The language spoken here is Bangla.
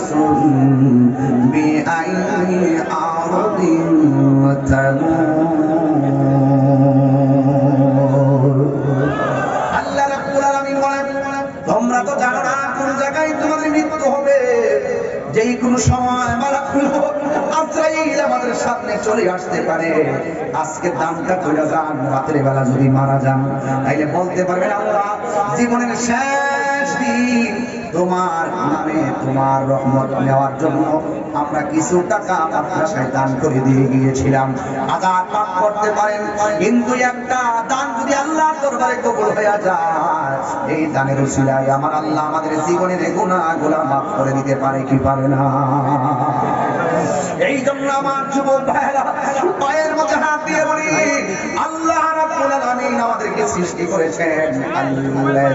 নাফসুন বিআইয়ি আরদিন তামুত। আল্লাহ রাব্বুল আলামিন বলেন, তোমরা তো জানো না কোন জায়গায় তোমাদের মৃত্যু হবে। যেই কোনো সময় মালাকুল আজরাইল আমাদের সামনে চলে আসতে পারে। আজকে দানটা কইরা যান, রাতের বেলা যদি মারা যান তাইলে বলতে পারবেন আল্লাহ জীবনের শেষ দিন তোমার নামে তোমার রহমত নেওয়ার জন্য আমরা কিছু টাকা মাদ্রাসায় দান করে দিয়ে গিয়েছিলাম। আজাদ পাঠ করতে পারেন, কিন্তু একটা দান যদি আল্লাহর দরবারে কবুল হয়ে যায়, এই দানের উসিলায় আমার আল্লাহ আমাদের জীবনের গুনাহগুলো মাফ করে দিতে পারে কি পারে না? এই জন্য আমার যুবক ভাইরা পায়ের মধ্যে হাত দিয়ে বলি, আল্লাহ রাব্বুল আলামিন আমাদেরকে সৃষ্টি করেছেন। আল্লাহ